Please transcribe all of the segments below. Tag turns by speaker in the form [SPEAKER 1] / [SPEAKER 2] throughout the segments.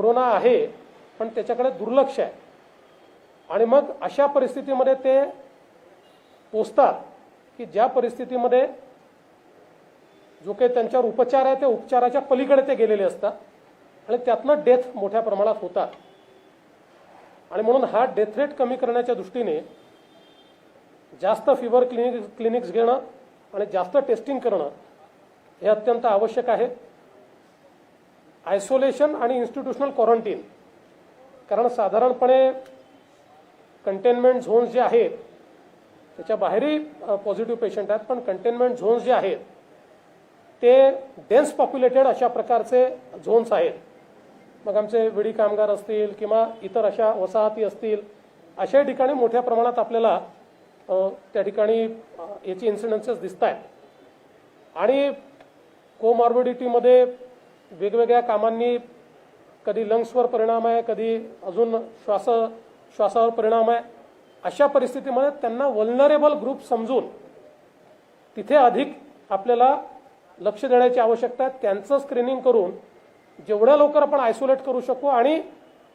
[SPEAKER 1] Corona आहे पण त्याच्याकडे दुर्लक्ष आहे आणि मग अशा परिस्थितीमध्ये ते पोचतात की ज्या परिस्थितीमध्ये जो काही त्यांच्यावर उपचार आहे ते उपचाराच्या पलीकडे ते गेलेले असतात आणि त्यातनं डेथ मोठ्या प्रमाणात होतात आणि म्हणून हा डेथ रेट कमी करण्याच्या दृष्टीने जास्त फिवर क्लिनिक्स घेणं आणि जास्त टेस्टिंग करणं हे अत्यंत आवश्यक आहे. आयसोलेशन आणि इन्स्टिट्यूशनल क्वारंटीन, कारण साधारणपणे कंटेनमेंट झोन्स जे आहेत त्याच्या बाहेरही पॉझिटिव्ह पेशंट आहेत, पण कंटेनमेंट झोन्स जे आहेत ते डेन्स पॉप्युलेटेड अशा प्रकारचे झोन्स आहेत. मग आमचे विडी कामगार असतील किंवा इतर अशा वसाहती असतील, अशा ठिकाणी मोठ्या प्रमाणात आपल्याला त्या ठिकाणी याचे इन्सिडेन्सेस दिसत आहेत आणि कोमॉर्बिडिटीमध्ये वेगवेगळ्या कामांनी कधी लंग्सवर परिणाम आहे, कधी अजून श्वासावर परिणाम आहे. अशा परिस्थितीमध्ये त्यांना वल्नरेबल ग्रुप समजून तिथे अधिक आपल्याला लक्ष देण्याची आवश्यकता आहे. त्यांचं स्क्रीनिंग करून जेवढ्या लवकर आपण आयसोलेट करू शकू आणि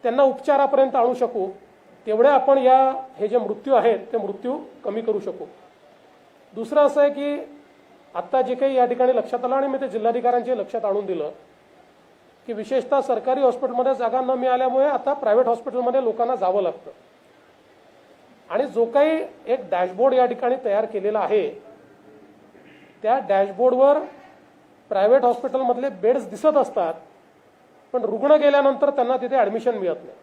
[SPEAKER 1] त्यांना उपचारापर्यंत आणू शकू तेवढे आपण हे जे मृत्यू आहेत ते मृत्यू कमी करू शकू. दुसरं असं आहे की आत्ता जे काही या ठिकाणी लक्षात आलं आणि मी ते जिल्हाधिकाऱ्यांच्या लक्षात आणून दिलं की विशेषतः सरकारी हॉस्पिटलमध्ये जागा न मिळाल्यामुळे आता प्रायव्हेट हॉस्पिटलमध्ये लोकांना जावं लागतं आणि जो काही एक डॅशबोर्ड या ठिकाणी तयार केलेला आहे त्या डॅशबोर्डवर प्रायव्हेट हॉस्पिटलमधले बेड्स दिसत असतात पण रुग्ण गेल्यानंतर त्यांना तिथे ॲडमिशन मिळत नाही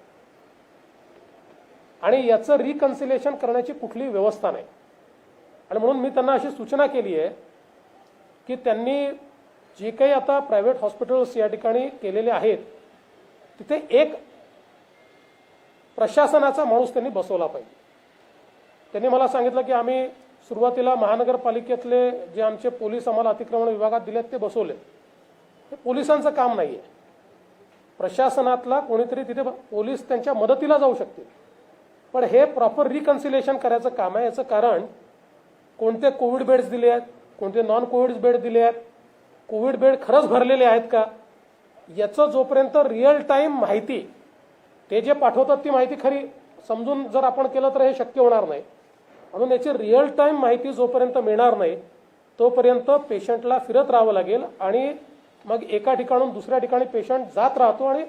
[SPEAKER 1] आणि याचं रिकन्सिलेशन करण्याची कुठलीही व्यवस्था नाही. आणि म्हणून मी त्यांना अशी सूचना केली आहे की त्यांनी जे काही आता प्रायव्हेट हॉस्पिटल्स या ठिकाणी केलेले आहेत तिथे एक प्रशासनाचा माणूस त्यांनी बसवला पाहिजे. त्यांनी मला सांगितलं की आम्ही सुरुवातीला महानगरपालिकेतले जे आमचे पोलीस आम्हाला अतिक्रमण विभागात दिलेत ते बसवले. हे पोलिसांचं काम नाही आहे. प्रशासनातला कोणीतरी तिथे पोलीस त्यांच्या मदतीला जाऊ शकतील पण हे प्रॉपर रिकन्सिलेशन करायचं काम आहे. याचं कारण कोणते कोविड बेड्स दिले आहेत, कोणते नॉन कोविड बेड दिले आहेत, कोविड बेड खरंच भरलेले आहेत का, याचं जोपर्यंत रिअल टाईम माहिती ते जे पाठवतात ती माहिती खरी समजून जर आपण केलं तर हे शक्य होणार नाही. म्हणून याची रिअल टाईम माहिती जोपर्यंत मिळणार नाही तोपर्यंत पेशंटला फिरत राहावं लागेल आणि मग एका ठिकाणून दुसऱ्या ठिकाणी पेशंट जात राहतो आणि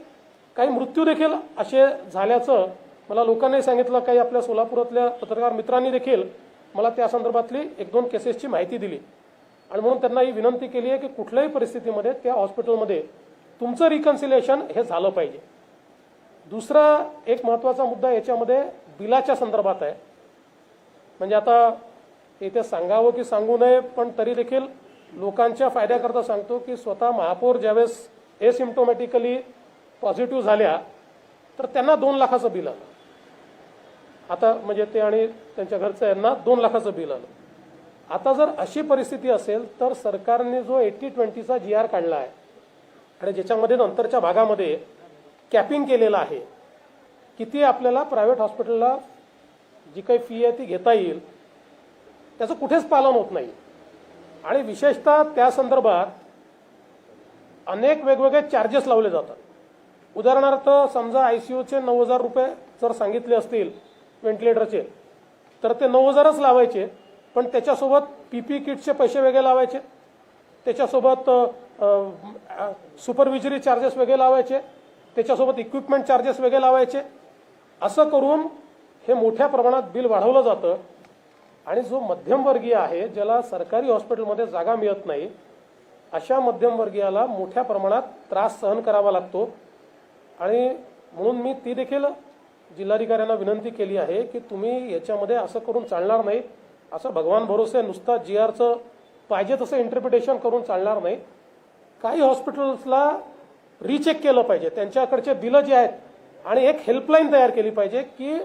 [SPEAKER 1] काही मृत्यू देखील असे झाल्याचं मला लोकांनी सांगितलं. काही आपल्या सोलापुरातल्या पत्रकार मित्रांनी देखील मला त्या संदर्भातली 1-2 केसेसची माहिती दिली आणि म्हणून त्यांना ही विनंती केली आहे की कुठल्याही परिस्थितीमध्ये त्या हॉस्पिटलमध्ये तुमचं रिकन्सिलेशन हे झालं पाहिजे. दुसरा एक महत्त्वाचा मुद्दा याच्यामध्ये बिलाच्या संदर्भात आहे. म्हणजे आता इथे सांगावं की सांगू नये पण तरी देखील लोकांच्या फायद्याकरता सांगतो की स्वतः महापौर ज्यावेळेस एसिम्प्टोमॅटिकली पॉझिटिव्ह झाल्या तर त्यांना 2 लाखाचं बिल आलं. आता म्हणजे ते आणि त्यांच्या घरचं यांना 2 लाखाचं बिल आलं. आता जर अशी परिस्थिती असेल तर सरकारने जो 80-20चा GR काढला आहे आणि ज्याच्यामध्ये नंतरच्या भागामध्ये कॅपिंग केलेलं आहे किती आपल्याला प्रायव्हेट हॉस्पिटलला जी काही फी आहे ती घेता येईल त्याचं कुठेच पालन होत नाही आणि विशेषतः त्या संदर्भात अनेक वेगवेगळे चार्जेस लावले जातात. उदाहरणार्थ समजा ICUचे 9,000 रुपये जर सांगितले असतील व्हेंटिलेटरचे तर ते 9,000च लावायचे पण त्याच्यासोबत PPE किटचे पैसे वेगळे लावायचे, त्याच्यासोबत सुपरविजरी चार्जेस वेगळे लावायचे, त्याच्यासोबत इक्विपमेंट चार्जेस वेगळे लावायचे. असं करून हे मोठ्या प्रमाणात बिल वाढवलं जातं आणि जो मध्यमवर्गीय आहे ज्याला सरकारी हॉस्पिटलमध्ये जागा मिळत नाही अशा मध्यमवर्गीयाला मोठ्या प्रमाणात त्रास सहन करावा लागतो. आणि म्हणून मी ती देखील जिल्हाधिकाऱ्यांना विनंती केली आहे की तुम्ही याच्यामध्ये असं करून चालणार नाही. असं भगवान भरोसे नुसता GRचं पाहिजे तसं इंटरप्रिटेशन करून चालणार नाही. काही हॉस्पिटल्सला रिचेक केलं पाहिजे त्यांच्याकडचे बिलं जे आहेत आणि एक हेल्पलाईन तयार केली पाहिजे की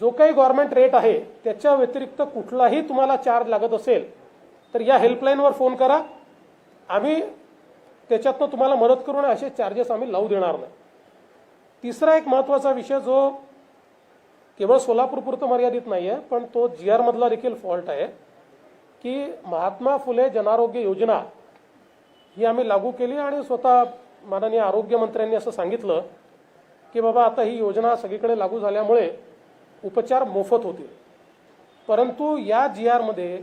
[SPEAKER 1] जो काही गव्हर्नमेंट रेट आहे त्याच्या व्यतिरिक्त कुठलाही तुम्हाला चार्ज लागत असेल तर या हेल्पलाईनवर फोन करा, आम्ही त्याच्यातनं तुम्हाला मदत करून असे चार्जेस आम्ही लावू देणार नाही. तिसरा एक महत्त्वाचा विषय जो केवळ सोलापूरपुरतं मर्यादित नाही आहे पण तो GR मधला देखील फॉल्ट आहे की महात्मा फुले जनआरोग्य योजना ही आम्ही लागू केली आणि स्वतः माननीय आरोग्यमंत्र्यांनी असं सांगितलं की बाबा आता ही योजना सगळीकडे लागू झाल्यामुळे उपचार मोफत होतील, परंतु या GR मध्ये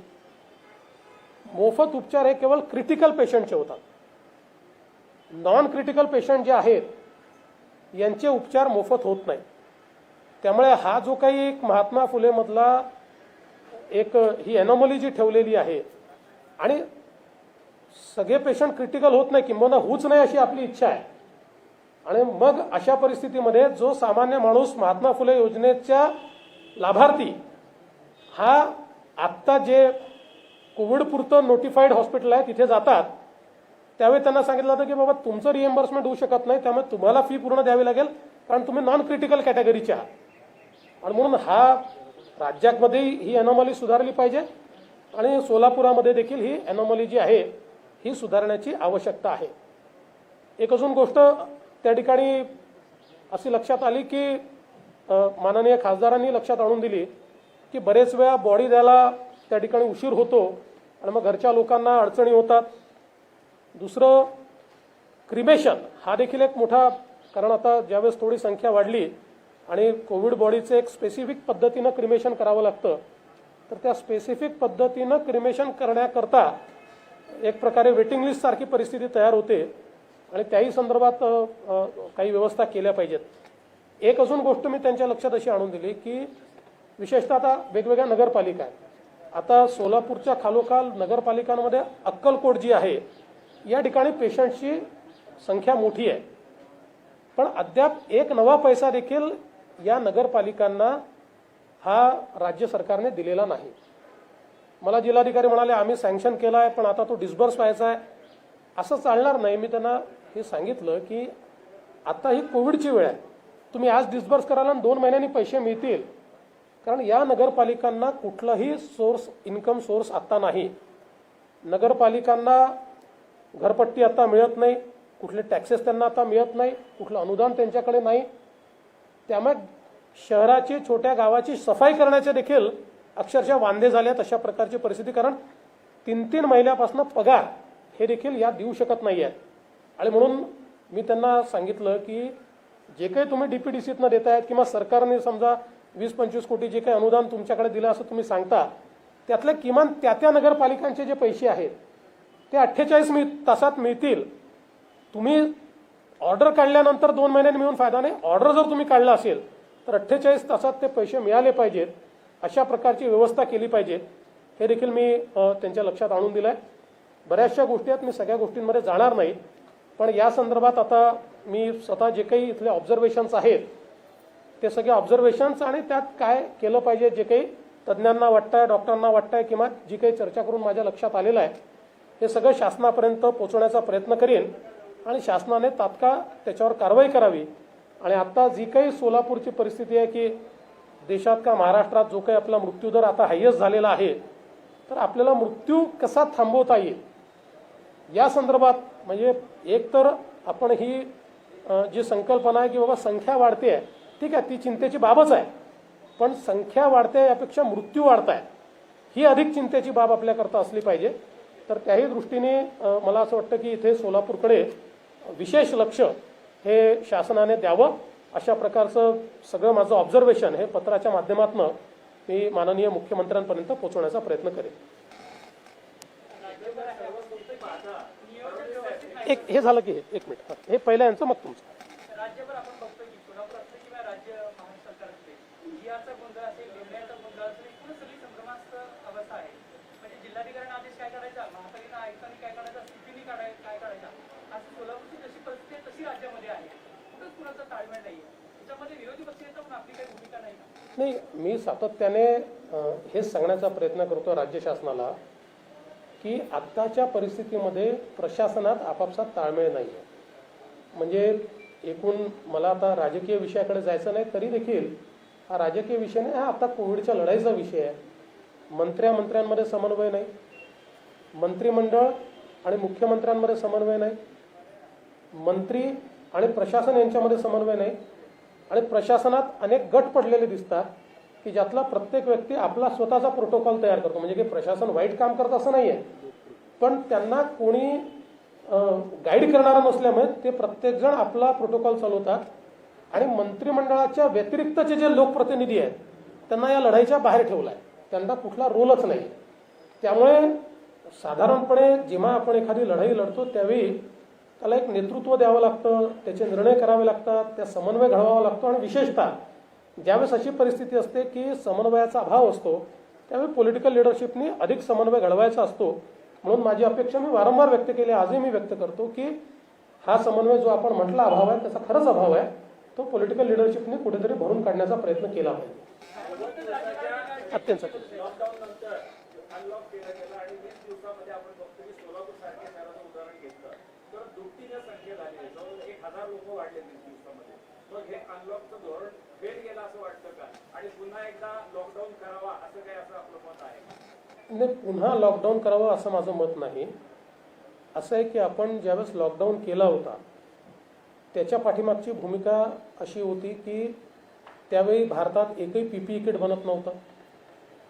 [SPEAKER 1] मोफत उपचार हे केवळ क्रिटिकल पेशंटचे होतात. नॉन क्रिटिकल पेशंट जे आहेत यांचे उपचार मोफत होत नाही. त्यामुळे हा जो काही एक महात्मा फुले मधला एक ही एनॉमली जी ठेवलेली आहे आणि सगळे पेशंट क्रिटिकल होत नाही किंवा होऊच नाही अशी आपली इच्छा आहे, आणि मग अशा परिस्थितीमध्ये जो सामान्य माणूस महात्मा फुले योजनेच्या लाभार्थी हा आत्ता जे कोविड पुरतं नोटिफाईड हॉस्पिटल आहे तिथे जातात, त्यावेळी त्यांना सांगितलं जातं की बाबा तुमचं रिएम्बर्समेंट होऊ शकत नाही, त्यामुळे तुम्हाला फी पूर्ण द्यावी लागेल कारण तुम्ही नॉन क्रिटिकल कॅटेगरीचे आहात. आणि म्हणून हा राज्यामध्ये ही एनॉमली सुधारली पाहिजे आणि सोलापुरामध्ये देखील ही एनॉमली जी आहे ही सुधारण्याची आवश्यकता आहे. एक अजून गोष्ट त्या ठिकाणी अशी लक्षात आली की माननीय खासदारांनी लक्षात आणून दिली की बरेच वेळा बॉडी द्यायला त्या ठिकाणी उशीर होतो आणि मग घरच्या लोकांना अडचणी होतात. दुसरं क्रिमेशन हा देखील एक मोठा, कारण आता ज्यावेळेस थोडी संख्या वाढली आणि कोविड बॉडीचं एक स्पेसिफिक पद्धतीनं क्रिमेशन करावं लागतं, तर त्या स्पेसिफिक पद्धतीनं क्रिमेशन करण्याकरता एक प्रकारे वेटिंग लिस्ट सारखी परिस्थिती तयार होते आणि त्याही संदर्भात काही व्यवस्था केल्या पाहिजेत. एक अजून गोष्ट मी त्यांच्या लक्षात अशी आणून दिली की विशेषतः आता वेगवेगळ्या नगरपालिका आहेत. आता सोलापूरच्या खालोखाल नगरपालिकांमध्ये अक्कलकोट जी आहे या ठिकाणी पेशंटची संख्या मोठी आहे, पण अद्याप एक नवा पैसा देखील या नगरपालिकांना हा राज्य सरकारने दिलेला नाही. मला जिल्हाधिकारी म्हणाले आम्ही सँक्शन केला आहे पण आता तो डिस्बर्स व्हायचा आहे. असं चालणार नाही. मी त्यांना हे सांगितलं की आता ही कोविडची वेळ आहे, तुम्ही आज डिस्बर्स कराल आणि 2 महिन्यांनी पैसे मिळतील, कारण या नगरपालिकांना कुठलाही इन्कम सोर्स आता नाही. नगरपालिकांना घरपट्टी आता मिळत नाही, कुठले टॅक्सेस त्यांना आता मिळत नाही, कुठलं अनुदान त्यांच्याकडे नाही. त्यामुळे शहराची छोट्या गावाची सफाई करण्याचे देखील अक्षरशः वांदे झालेत अशा प्रकारची परिस्थिती, कारण 3-3 महिन्यापासून पगार हे देखील या देऊ शकत नाही आहेत. आणि म्हणून मी त्यांना सांगितलं की जे काही तुम्ही DPDCतनं देतायत किंवा सरकारने समजा 20-25 कोटी जे काही अनुदान तुमच्याकडे दिलं असं तुम्ही सांगता, त्यातले किमान त्या नगरपालिकांचे जे पैसे आहेत ते 48 तासात मिळतील. तुम्ही ऑर्डर काढल्यानंतर 2 महिन्यांनी मिळून फायदा नाही. ऑर्डर जर तुम्ही काढला असेल तर 48 तासात ते पैसे मिळाले पाहिजेत, अशा प्रकारची व्यवस्था केली पाहिजे. हे देखील मी त्यांच्या लक्षात आणून दिलं आहे. बऱ्याचशा गोष्टी आहेत, मी सगळ्या गोष्टींमध्ये जाणार नाही, पण या संदर्भात आता मी स्वतः जे काही इथले ऑब्झर्वेशन्स आहेत ते सगळे ऑब्झर्वेशन्स आणि त्यात काय केलं पाहिजे, जे काही तज्ज्ञांना वाटतंय, डॉक्टरांना वाटतंय किंवा जी काही चर्चा करून माझ्या लक्षात आलेलं आहे हे सगळं शासनापर्यंत पोहोचवण्याचा प्रयत्न करेन आणि शासनाने तात्काळ त्याच्यावर कारवाई करावी. आणि आता जी काही सोलापूरची परिस्थिती आहे की देशात का महाराष्ट्रात जो काही आपला मृत्यूदर आता हायेस्ट झालेला आहे, तर आपल्याला मृत्यू कसा थांबवता येईल या संदर्भात, म्हणजे एक तर आपण ही जी संकल्पना आहे की बाबा संख्या वाढते आहे, ठीक आहे, ती चिंतेची बाबच आहे, पण संख्या वाढते यापेक्षा मृत्यू वाढत आहे ही अधिक चिंतेची बाब आपल्याकरता असली पाहिजे. तर त्याही दृष्टीने मला असं वाटतं की इथे सोलापूरकडे विशेष लक्ष हे शासनाने द्यावं, अशा प्रकारचं सगळं माझं ऑब्झर्वेशन हे पत्राच्या माध्यमातून मी माननीय मुख्यमंत्र्यांपर्यंत पोहोचवण्याचा प्रयत्न करेन. एक हे झालं की 1 मिनिट, हे पहिलं यांचं मग तुमचं.
[SPEAKER 2] राज्यभर आपण बघतोय की सोलापूर असलं किंवा राज्य महाराष्ट्र सरकार असले GRचा गोंधळ असेल, निर्णयाचा गोंधळ असेल, एकूणच सगळी संभ्रमास्थ अवस्था आहे. म्हणजे जिल्हाधिकाऱ्यांना आदेश काय काढायचा, महापालिका आयुक्तांनी काय काढायचा, स्थितीने काय काढायचा, असं सोलापूरची जशी परिस्थिती आहे तशी राज्यामध्ये आहे. कुठंच कुणाचा ताळमेळ नाही आहे. त्याच्यामध्ये विरोधी पक्ष येतो पण आपली काही भूमिका नाही.
[SPEAKER 1] नाही, मी सातत्याने हेच सांगण्याचा प्रयत्न करतो राज्य शासनाला की आत्ताच्या परिस्थितीमध्ये प्रशासनात आपापसात ताळमेळ नाही आहे. म्हणजे एकूण मला आता राजकीय विषयाकडे जायचं नाही, तरी देखील हा राजकीय विषय नाही, हा आता कोविडच्या लढाईचा विषय आहे. मंत्र्यांमध्ये समन्वय नाही, मंत्रिमंडळ आणि मुख्यमंत्र्यांमध्ये समन्वय नाही, मंत्री आणि प्रशासन यांच्यामध्ये समन्वय नाही, आणि प्रशासनात अनेक गट पडलेले दिसतात की ज्यातला प्रत्येक व्यक्ती आपला स्वतःचा प्रोटोकॉल तयार करतो. म्हणजे की प्रशासन वाईट काम करत असं नाही आहे, पण त्यांना कोणी गाईड करणारा नसल्यामुळे ते प्रत्येकजण आपला प्रोटोकॉल चालवतात आणि मंत्रिमंडळाच्या व्यतिरिक्तचे जे लोकप्रतिनिधी आहेत त्यांना या लढाईच्या बाहेर ठेवलं आहे. त्यांना कुठला रोलच नाही. त्यामुळे साधारणपणे जेव्हा आपण एखादी लढाई लढतो त्यावेळी त्याला एक नेतृत्व द्यावं लागतं, त्याचे निर्णय करावे लागतात, त्या समन्वय घडवावा लागतो आणि विशेषतः ज्यावेळेस अशी परिस्थिती असते की समन्वयाचा अभाव असतो त्यावेळी पॉलिटिकल लिडरशिपनी अधिक समन्वय घडवायचा असतो. म्हणून माझी अपेक्षा मी वारंवार व्यक्त केली, आजही मी व्यक्त करतो की हा समन्वय जो आपण म्हटला अभाव आहे त्याचा खरंच अभाव आहे, तो पॉलिटिकल लिडरशिपने कुठेतरी भरून काढण्याचा प्रयत्न केला पाहिजे. अत्यंत
[SPEAKER 3] लॉकडाऊन नंतर अनलॉक केलं गेलं आणि 20 दिवसामध्ये आपण बघतो की सोलापूर सारख्या शहराचं उदाहरण घेतलं तर दुपटीच्या संख्येत आली, जवळ 1000 लोक वाढले 20 दिवसामध्ये. मग हे अनलॉकचं धोरण फेल गेलं असं वाटतं का आणि पुन्हा एकदा लॉकडाऊन करावा असं काही असं आपलं मत आहे का?
[SPEAKER 1] नाही, पुन्हा लॉकडाऊन करावं असं माझं मत नाही. असं आहे की आपण ज्यावेळेस लॉकडाऊन केला होता त्याच्या पाठीमागची भूमिका अशी होती की त्यावेळी भारतात एकही PPE किट बनत नव्हतं.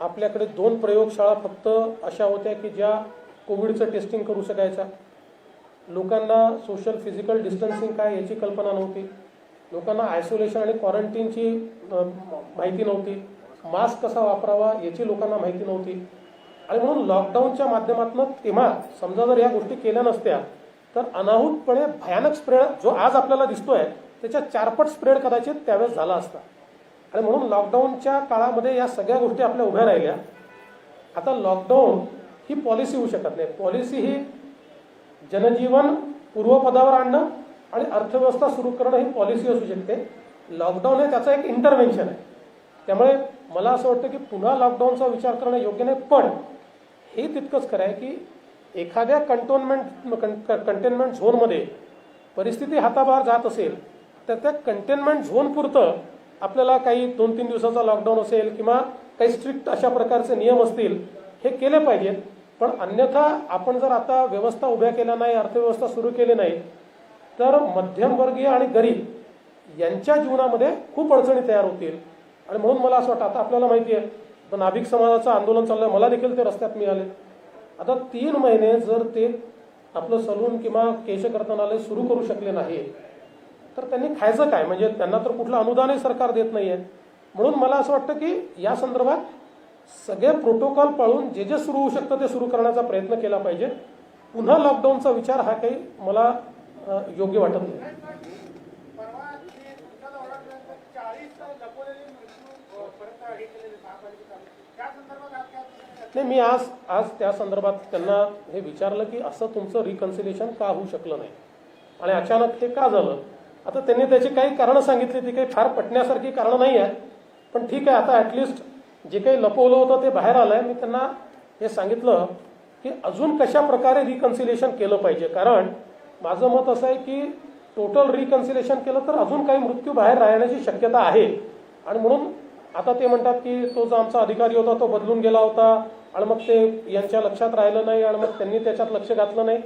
[SPEAKER 1] आपल्याकडे 2 प्रयोगशाळा फक्त अशा होत्या की ज्या कोविडचं टेस्टिंग करू शकायच्या. लोकांना सोशल फिजिकल डिस्टन्सिंग काय याची कल्पना नव्हती. लोकांना आयसोलेशन आणि क्वारंटीनची माहिती नव्हती. मास्क कसा वापरावा याची लोकांना माहिती नव्हती. आणि म्हणून लॉकडाऊनच्या माध्यमातून तेव्हा समजा जर या गोष्टी केल्या नसत्या तर अनाहूतपणे भयानक स्प्रेड जो आज आपल्याला दिसतोय त्याच्या 4 पट स्प्रेड कदाचित त्यावेळेस झाला असता. आणि म्हणून लॉकडाऊनच्या काळामध्ये या सगळ्या गोष्टी आपल्या उभ्या राहिल्या. आता लॉकडाऊन ही पॉलिसी होऊ शकत नाही. पॉलिसी ही जनजीवन पूर्वपदावर आणणं आणि अर्थव्यवस्था सुरू करणं ही पॉलिसी असू शकते. लॉकडाऊन हे त्याचा एक इंटरव्हेन्शन आहे. त्यामुळे मला असं वाटतं की पुन्हा लॉकडाऊनचा विचार करणं योग्य नाही. पण हे तितकंच खरं आहे की एखाद्या कंटेनमेंट झोनमध्ये परिस्थिती हाताबाहेर जात असेल तर त्या कंटेनमेंट झोन पुरतं आपल्याला काही 2-3 दिवसाचा लॉकडाऊन असेल किंवा काही स्ट्रिक्ट अशा प्रकारचे नियम असतील हे केले पाहिजेत. पण अन्यथा आपण जर आता व्यवस्था उभ्या केल्या नाही, अर्थव्यवस्था सुरू केली नाही तर मध्यमवर्गीय आणि गरीब यांच्या जीवनामध्ये खूप अडचणी तयार होतील. आणि म्हणून मला असं वाटतं आता आपल्याला माहिती आहे तर नाभिक समाजाचं आंदोलन चाललंय, मला देखील ते रस्त्यात मिळाले. आता 3 महिने जर ते आपलं सलून किंवा केशकर्तनालय सुरू करू शकले नाही तर त्यांनी खायचं काय? म्हणजे त्यांना तर कुठलं अनुदानही सरकार देत नाहीये. म्हणून मला असं वाटतं की या संदर्भात सगळे प्रोटोकॉल पाळून जे जे सुरू होऊ शकतं ते सुरू करण्याचा प्रयत्न केला पाहिजे. पुन्हा लॉकडाऊनचा विचार हा काही मला योग्य वाटत नाही. नाही, मी आज त्या संदर्भात त्यांना हे विचारलं की असं तुमचं रिकन्सिलेशन का होऊ शकलं नाही आणि अचानक हे का झालं. आता त्यांनी त्याची काही कारणं सांगितली, ती काही फार पटण्यासारखी कारणं नाही आहेत. पण ठीक आहे, आता ॲटलिस्ट जे काही लपवलं होतं ते बाहेर आलंय. मी त्यांना हे सांगितलं की अजून कशा प्रकारे रिकन्सिलेशन केलं पाहिजे. कारण माझं मत असं आहे की टोटल रिकन्सिलेशन केलं तर अजून काही मृत्यू बाहेर राहण्याची शक्यता आहे. आणि म्हणून आता ते म्हणतात की तो जो आमचा अधिकारी होता तो बदलून गेला होता आणि मग ते यांच्या लक्षात राहिलं नाही आणि मग त्यांनी त्याच्यात लक्ष घातलं नाही.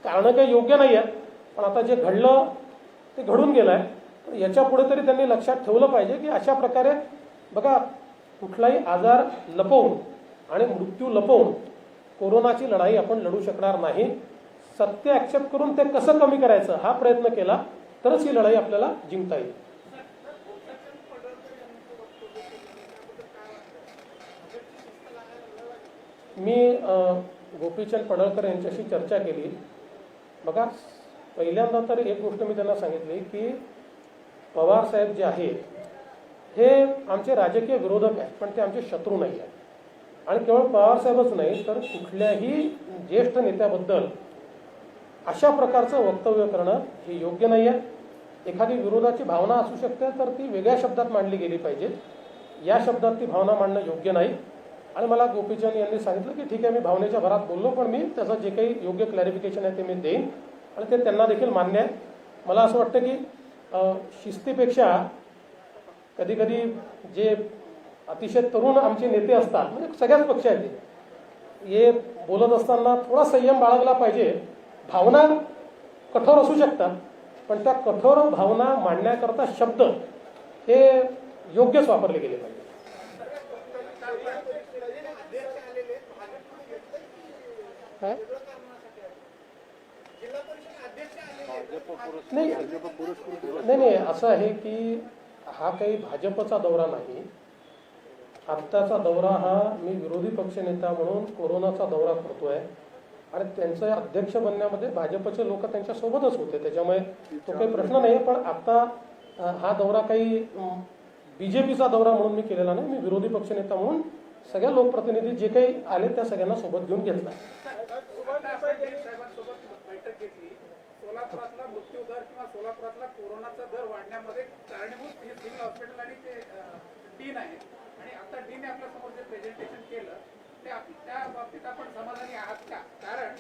[SPEAKER 1] कारणं काही योग्य नाही आहेत. पण आता जे घडलं ते घडून गेलं आहे. तर याच्या पुढे तरी त्यांनी लक्षात ठेवलं पाहिजे की अशा प्रकारे बघा कुठलाही आजार लपवून आणि मृत्यू लपवून कोरोनाची लढाई आपण लढू शकणार नाही. सत्य ॲक्सेप्ट करून ते कसं कमी करायचं हा प्रयत्न केला तरच ही लढाई आपल्याला जिंकता येईल. मी गोपीचंद पडळकर यांच्याशी चर्चा केली. बघा पहिल्यांदा तर एक गोष्ट मी त्यांना सांगितली की पवार साहेब जे आहेत हे आमचे राजकीय विरोधक आहेत पण ते आमचे शत्रू नाही आहेत. आणि केवळ पवार साहेबच नाही तर कुठल्याही ज्येष्ठ नेत्याबद्दल अशा प्रकारचं वक्तव्य करणं हे योग्य नाही आहे. एखादी विरोधाची भावना असू शकते तर ती वेगळ्या शब्दात मांडली गेली पाहिजे. या शब्दात ती भावना मांडणं योग्य नाही. आणि मला गोपीचंद यांनी सांगितलं की ठीक आहे, मी भावनेच्या भरात बोललो पण मी त्याचं जे काही योग्य क्लॅरिफिकेशन आहे ते मी देईन आणि ते त्यांना देखील मान्य आहे. मला असं वाटतं की शिस्तीपेक्षा कधी कधी जे अतिशय तरुण आमचे नेते असतात म्हणजे सगळ्याच पक्षाचे हे बोलत असताना थोडा संयम बाळगला पाहिजे. भावना कठोर असू शकतात पण त्या कठोर भावना मांडण्याकरता शब्द हे योग्यच वापरले गेले पाहिजे. नाही नाही असं आहे की हा काही भाजपचा दौरा नाही. आत्ताचा दौरा हा मी विरोधी पक्षनेता म्हणून कोरोनाचा दौरा करतोय आणि त्यांचं अध्यक्ष बनण्यामध्ये भाजपचे लोक त्यांच्या सोबतच होते, त्याच्यामुळे तो काही प्रश्न नाही. पण आता हा दौरा काही बीजेपीचा दौरा म्हणून मी केलेला नाही. मी विरोधी पक्षनेता म्हणून सगळ्या लोकप्रतिनिधी जे काही आले त्या सगळ्यांना सोबत घेऊन घेतला.
[SPEAKER 3] साहेबांसोबत बैठक घेतली. सोलापुरातला मृत्यू दर किंवा सोलापुरातला कोरोनाचा दर वाढण्यामध्ये कारणीभूत हे सिव्हिल हॉस्पिटल आणि ते डीन आहे. आणि आता डीने आपल्या समोर जे प्रेझेंटेशन केलं ते त्या बाबतीत आपण समाधानी आहात का? कारण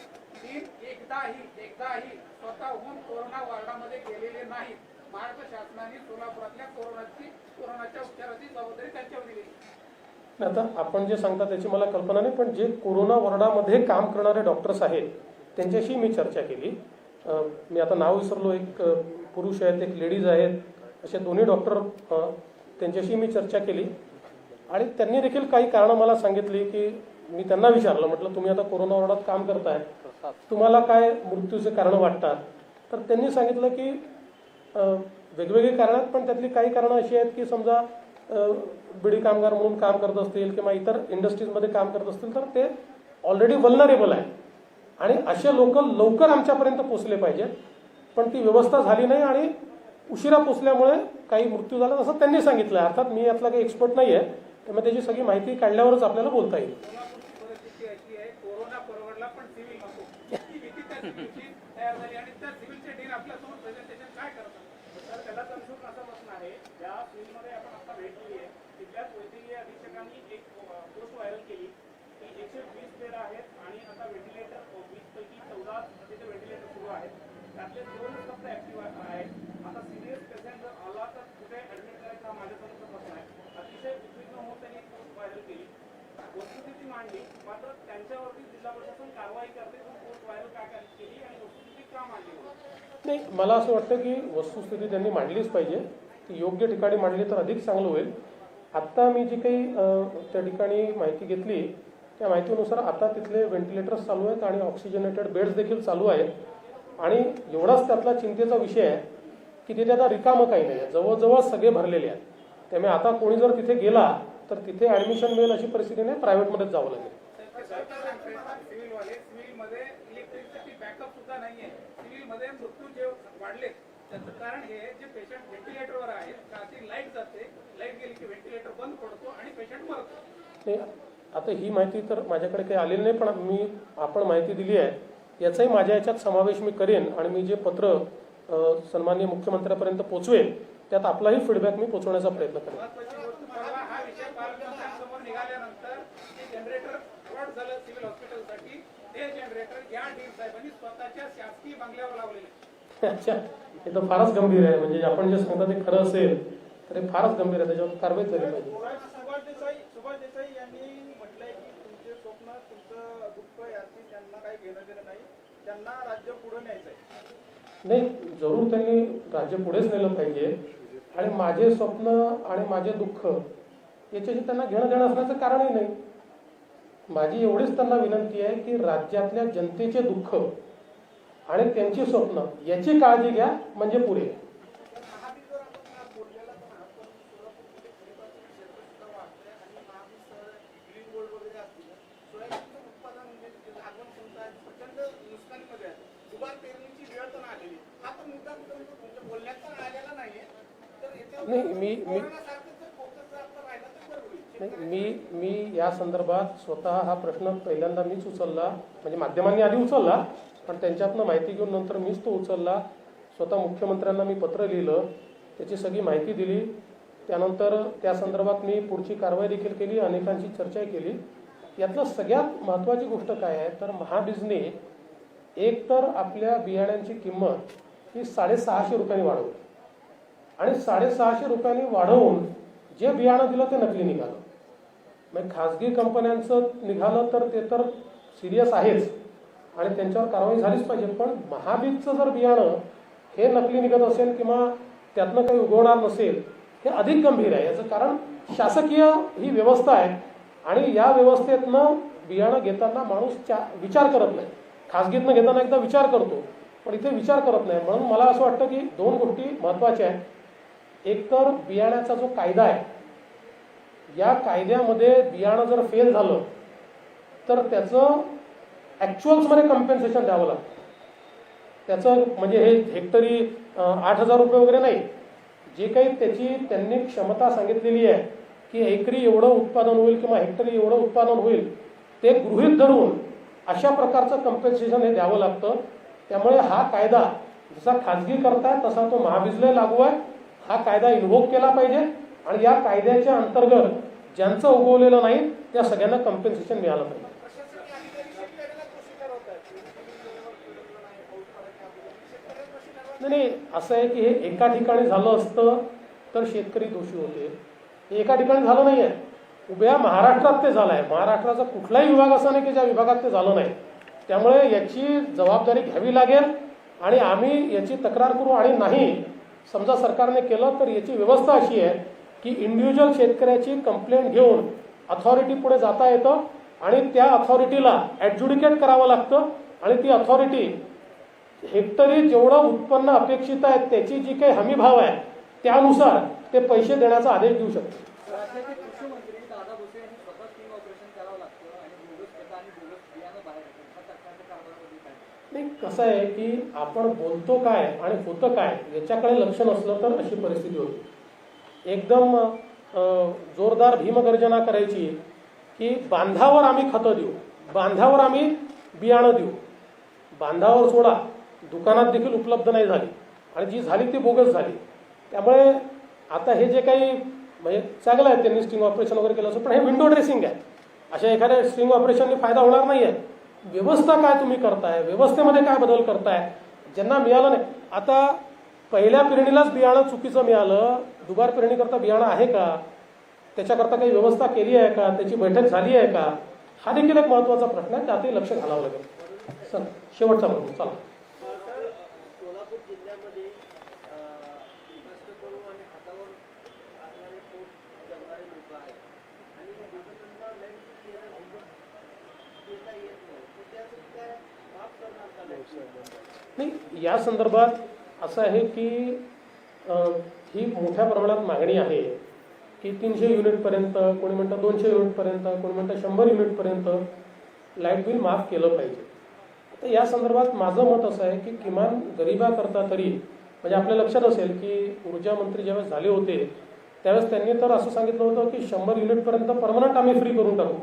[SPEAKER 3] डीन एकदाही स्वतःहून कोरोना वॉर्डामध्ये गेलेले नाहीत. महाराष्ट्र शासनाने सोलापुरातल्या कोरोनाच्या उपचाराची जबाबदारी त्यांच्यावर दिली.
[SPEAKER 1] आता आपण जे सांगता त्याची मला कल्पना नाही, पण जे कोरोना वॉर्डामध्ये काम करणारे डॉक्टर्स आहेत त्यांच्याशी मी चर्चा केली. मी आता नाव विसरलो, एक पुरुष आहेत एक लेडीज आहेत, असे दोन्ही डॉक्टर त्यांच्याशी मी चर्चा केली आणि त्यांनी देखील काही कारणं मला सांगितली. की मी त्यांना विचारलं, म्हटलं तुम्ही आता कोरोना वॉर्डात काम करताय, तुम्हाला काय मृत्यूचे कारणं वाटतात? तर त्यांनी सांगितलं की वेगवेगळी कारणं आहेत, पण त्यातली काही कारणं अशी आहेत की समजा बिडी कामगार म्हणून काम करत असतील किंवा इतर इंडस्ट्रीजमध्ये काम करत असतील तर ते ऑलरेडी वल्नरेबल आहे आणि असे लोक लवकर आमच्यापर्यंत पोचले पाहिजेत, पण ती व्यवस्था झाली नाही आणि उशिरा पोचल्यामुळे काही मृत्यू झाला असं त्यांनी सांगितलं. अर्थात मी यातला काही एक्सपर्ट नाही आहे, त्यामुळे त्याची सगळी माहिती काढल्यावरच आपल्याला बोलता येईल.
[SPEAKER 3] परिस्थिती अशी आहे, कोरोना परवडला पण सिव्हिल नको ही भीती त्या सिव्हिलची तयार झाली आणि त्या सिव्हिलचे डीन आपल्यासमोर प्रेझेंटेशन काय करतात? तर त्याला संशोधन असं प्रश्न आहे, ज्या सिव्हिलमध्ये आपण आता भेट दिली आहे तिथल्याच वैद्यकीय अधीक्षकांनी एक पोस्ट व्हायरल केली की 120 बेड आहेत आणि आता व्हेंटिलेटर 20 पैकी 14 तिथे व्हेंटिलेटर सुरू आहेत, त्यातले 2 फक्त ऍक्टिव्ह आहेत. आता सिरियस पेशंट जर आला तर कुठे ऍडमिट करायचा हा माझ्यासमोरचा प्रश्न आहे. अतिशय उद्विग्न होऊन त्यांनी एक पोस्ट व्हायरल केली, वस्तुस्थिती मांडली, मात्र त्यांच्यावरती जिल्हा प्रशासन कारवाई करते. पोस्ट व्हायरल का केली आणि वस्तुस्थिती का मांडली?
[SPEAKER 1] नाही, मला असं वाटतं की वस्तुस्थिती त्यांनी मांडलीच पाहिजे, ती योग्य ठिकाणी मांडली तर अधिक चांगलं होईल. आत्ता मी जी काही त्या ठिकाणी माहिती घेतली त्या माहितीनुसार आता तिथले व्हेंटिलेटर्स चालू आहेत आणि ऑक्सिजनेटेड बेड्स देखील चालू आहेत आणि एवढाच त्यातला चिंतेचा विषय आहे की तिथे आता रिकामं काही नाही आहे, जवळजवळ सगळे भरलेले आहेत. त्यामुळे आता कोणी जर तिथे गेला तर तिथे ऍडमिशन मिळेल अशी परिस्थिती नाही, प्रायव्हेटमध्येच जावं लागेल.
[SPEAKER 3] सिव्हिलमध्ये इलेक्ट्रिसिटी बॅकअप सुद्धा नाहीये. सिव्हिलमध्ये मृत्यू जे वाढले त्याचं कारण हे जे पेशंट व्हेंटिलेटरवर आहेत का ती लाईट जाते, लाईट गेली की व्हेंटिलेटर बंद पडतो आणि पेशंट मरतो.
[SPEAKER 1] नाही, आता ही माहिती तर माझ्याकडे काही आलेली नाही, पण आपण माहिती दिली आहे याचाही माझ्या याच्यात समावेश मी करेन आणि मी जे पत्र सन्माननीय मुख्यमंत्र्यापर्यंत पोचवेन त्यात आपलाही फीडबॅक मी पोचवण्याचा प्रयत्न करेन.
[SPEAKER 3] हा विषय पालकांसमोर निघाल्यानंतर जे जनरेटर फ्रॉड झालं सिव्हिल हॉस्पिटलसाठी, ते जनरेटर या डीन साहेबांनी स्वतःच्या शासकीय बंगल्यावर लावलेले.
[SPEAKER 1] अच्छा, हे तर फारच गंभीर आहे. म्हणजे आपण जे सांगता ते खरं असेल तर हे फारच गंभीर आहे, त्याच्यावर कारवाई झाली पाहिजे.
[SPEAKER 4] सुभाष देसाई यांनी म्हटलंय की तुमचे स्वप्न तुमचं दुःख याची त्यांना काही घेणं देणं नाही, त्यांना राज्य पुढे न्यायचंय.
[SPEAKER 1] नाही, जरूर त्यांनी राज्य पुढेच नेलं पाहिजे आणि माझे स्वप्न आणि माझे दुःख याच्याशी त्यांना घेणं देणं असण्याचं कारणही नाही. माझी एवढीच त्यांना विनंती आहे की राज्यातल्या जनतेचे दुःख आणि त्यांची स्वप्न याची काळजी घ्या म्हणजे पुरे. मी या संदर्भात स्वतः हा प्रश्न पहिल्यांदा मीच उचलला, म्हणजे माध्यमांनी आधी उचलला पण त्यांच्यातनं माहिती घेऊन नंतर मीच तो उचलला. स्वतः मुख्यमंत्र्यांना मी पत्र लिहिलं, त्याची सगळी माहिती दिली, त्यानंतर त्या संदर्भात मी पुढची कारवाई देखील केली, अनेकांची चर्चा केली. यातलं सगळ्यात महत्त्वाची गोष्ट काय आहे तर महाबीजने एक तर आपल्या बियाण्यांची किंमत ही 650 रुपयांनी वाढवली आणि 650 रुपयांनी वाढवून जे बियाणं दिलं ते नकली निघालं. मग खाजगी कंपन्यांचं निघालं तर ते तर सिरियस आहेच आणि त्यांच्यावर कारवाई झालीच पाहिजे, पण महाबीजचं जर बियाणं हे नकली निघत असेल किंवा त्यातनं काही उगवणार नसेल हे अधिक गंभीर आहे. याचं कारण शासकीय ही व्यवस्था आहे आणि या व्यवस्थेतनं बियाणं घेताना माणूस विचार करत नाही. खाजगीतनं घेताना एकदा विचार करतो पण इथे विचार करत नाही. म्हणून मला असं वाटतं की दोन गोष्टी महत्त्वाच्या आहेत. एक तर बियाण्याचा जो कायदा आहे, या कायद्यामध्ये बियाणं जर फेल झालं तर त्याचं ॲक्च्युअल्समध्ये कम्पेन्सेशन द्यावं लागतं. त्याचं म्हणजे हे हेक्टरी 8,000 रुपये वगैरे नाही, जे काही त्याची त्यांनी क्षमता सांगितलेली आहे की एकरी एवढं उत्पादन होईल किंवा हेक्टरी एवढं उत्पादन होईल, ते गृहीत धरून अशा प्रकारचं कम्पेन्सेशन हे द्यावं लागतं. त्यामुळे हा कायदा जसा खाजगी करताय तसा तो महाबिजले लागू आहे. हा कायदा इन्व्होक केला पाहिजे आणि या कायद्याच्या अंतर्गत ज्यांचं उगवलेलं नाही त्या सगळ्यांना कम्पेन्सेशन मिळालं पाहिजे. नाही, असं आहे की हे एका ठिकाणी झालं असतं तर शेतकरी दोषी होते. हे एका ठिकाणी झालं नाही आहे, उभ्या महाराष्ट्रात ते झालं आहे. महाराष्ट्राचा कुठलाही विभाग असा नाही की ज्या विभागात ते झालं नाही. त्यामुळे याची जबाबदारी घ्यावी लागेल आणि आम्ही याची तक्रार करू. आणि नाही समजा सरकारने केलं तर याची व्यवस्था अशी आहे की इंडिव्हिज्युअल शेतकऱ्याची कंप्लेंट घेऊन अथॉरिटी पुढे जाता येतं आणि त्या अथॉरिटीला ॲडज्युडिकेट करावं लागतं आणि ती अथॉरिटी हेक्टरी जेवढं उत्पन्न अपेक्षित आहे त्याची जी काही हमी भाव आहे त्यानुसार ते पैसे देण्याचा आदेश देऊ शकते.
[SPEAKER 2] राज्याचे कृषी मंत्री दादा भुसे यांनी स्वतः स्टिंग ऑपरेशन करावं लागतं आणि बोगस खतं आणि बोगस बियाणं बाहेर येतात. हा सरकारच्या कारभारामध्ये काय?
[SPEAKER 1] नाही, कसं आहे की आपण बोलतो काय आणि होतं काय याच्याकडे लक्ष नसलं तर अशी परिस्थिती होती. एकदम जोरदार भीमगर्जना करायची की बांधावर आम्ही खतं देऊ, बांधावर आम्ही बियाणं देऊ. बांधावर सोडा, दुकानात देखील उपलब्ध नाही झाली आणि जी झाली ती बोगस झाली. त्यामुळे आता हे जे काही म्हणजे चांगलं आहे त्यांनी स्टिंग ऑपरेशन वगैरे केलं असं, पण हे विंडो ड्रेसिंग आहे. अशा एखाद्या स्टिंग ऑपरेशनने फायदा होणार नाही आहे. व्यवस्था काय तुम्ही करताय, व्यवस्थेमध्ये काय बदल करताय, ज्यांना मिळालं नाही. आता पहिल्या पेरणीलाच बियाणं चुकीचं मिळालं, दुबार पेरणीकरता बियाणं आहे का, त्याच्याकरता काही व्यवस्था केली आहे का, त्याची बैठक झाली आहे का, हा देखील एक महत्त्वाचा प्रश्न आहे. त्यातही लक्ष घालावं लागेल. चला शेवटचा प्रश्न. चला
[SPEAKER 4] सोलापूर जिल्ह्यामध्ये कष्ट करू आणि हातावर असणारे पोट जगणारे लोक आहेत आणि त्यांना देता येत नाही, तर त्याचं काय माफ करणार का?
[SPEAKER 1] नाही, या संदर्भात असं आहे की ही मोठ्या प्रमाणात मागणी आहे की 300 युनिटपर्यंत, कोणी म्हणतं 200 युनिटपर्यंत, कोणी म्हणतं 100 युनिटपर्यंत लाईट बिल माफ केलं पाहिजे. तर या संदर्भात माझं मत असं आहे की किमान गरिबाकरता तरी, म्हणजे आपल्या लक्षात असेल की ऊर्जा मंत्री ज्यावेळेस झाले होते त्यावेळेस त्यांनी तर असं सांगितलं होतं की 100 युनिटपर्यंत परमनंट आम्ही फ्री करून टाकू.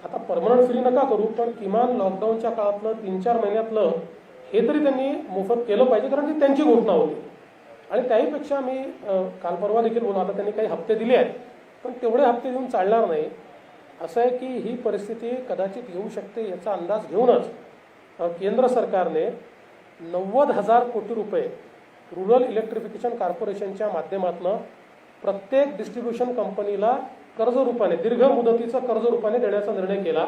[SPEAKER 1] आता परमनंट फ्री नका करू, पण किमान लॉकडाऊनच्या काळातलं 3-4 महिन्यातलं हे तरी त्यांनी मोफत केलं पाहिजे, कारण ती त्यांची घोषणा होती. आणि त्याहीपेक्षा मी काल परवा देखील बोललो, आता त्यांनी काही हप्ते दिले आहेत पण तेवढे हप्ते देऊन चालणार नाही. असं आहे की ही परिस्थिती कदाचित येऊ शकते याचा अंदाज घेऊनच केंद्र सरकारने 90,000 कोटी रुपये रुरल इलेक्ट्रिफिकेशन कॉर्पोरेशनच्या माध्यमातून प्रत्येक डिस्ट्रीब्युशन कंपनीला कर्ज रूपाने, दीर्घ मुदतीचं कर्ज रूपाने देण्याचा निर्णय केला.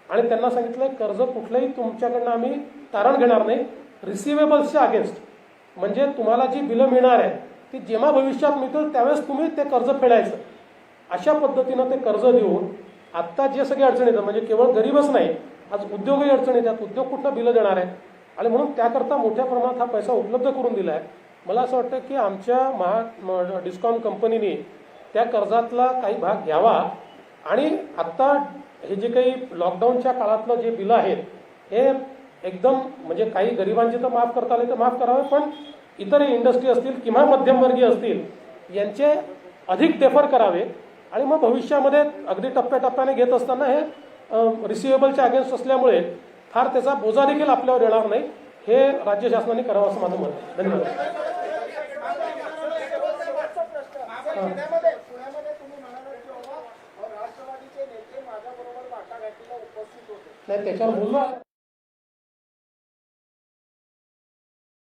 [SPEAKER 1] आणि त्यांना सांगितलं कर्ज कुठलंही तुमच्याकडनं आम्ही तारण घेणार नाही, रिसिवेबल्सच्या अगेन्स्ट, म्हणजे तुम्हाला जी बिलं मिळणार आहे ती जेव्हा भविष्यात मिळतील त्यावेळेस तुम्ही ते कर्ज फेडायचं. अशा पद्धतीनं ते कर्ज देऊन आत्ता जे सगळे अडचणी येतात, म्हणजे केवळ गरीबच नाही, आज उद्योगही अडचणी येतात, उद्योग कुठलं बिलं देणार आहे, आणि म्हणून त्याकरता मोठ्या प्रमाणात हा पैसा उपलब्ध करून दिला आहे. मला असं वाटतं की आमच्या डिस्कॉम कंपनीने त्या कर्जातला काही भाग घ्यावा आणि आत्ता हे जे काही लॉकडाऊनच्या काळातलं जे बिलं आहेत हे एकदम म्हणजे काही गरिबांचे तर माफ करता आले तर माफ करावे, पण इतरही इंडस्ट्री असतील किंवा मध्यमवर्गीय असतील यांचे अधिक डेफर करावे. आणि मग भविष्यामध्ये अगदी टप्प्याटप्प्याने घेत असताना हे रिसिवेबलच्या अगेन्स्ट असल्यामुळे फार त्याचा बोजा देखील आपल्यावर येणार नाही. हे राज्य शासनाने करावं असं माझं मत आहे. धन्यवाद.
[SPEAKER 4] पुण्यामध्ये तुम्ही म्हणालात की बाबा राष्ट्रवादीचे नेते माझ्याबरोबर वाटाघाटीला उपस्थित होते.
[SPEAKER 1] नाही, त्याच्यावर बोललो.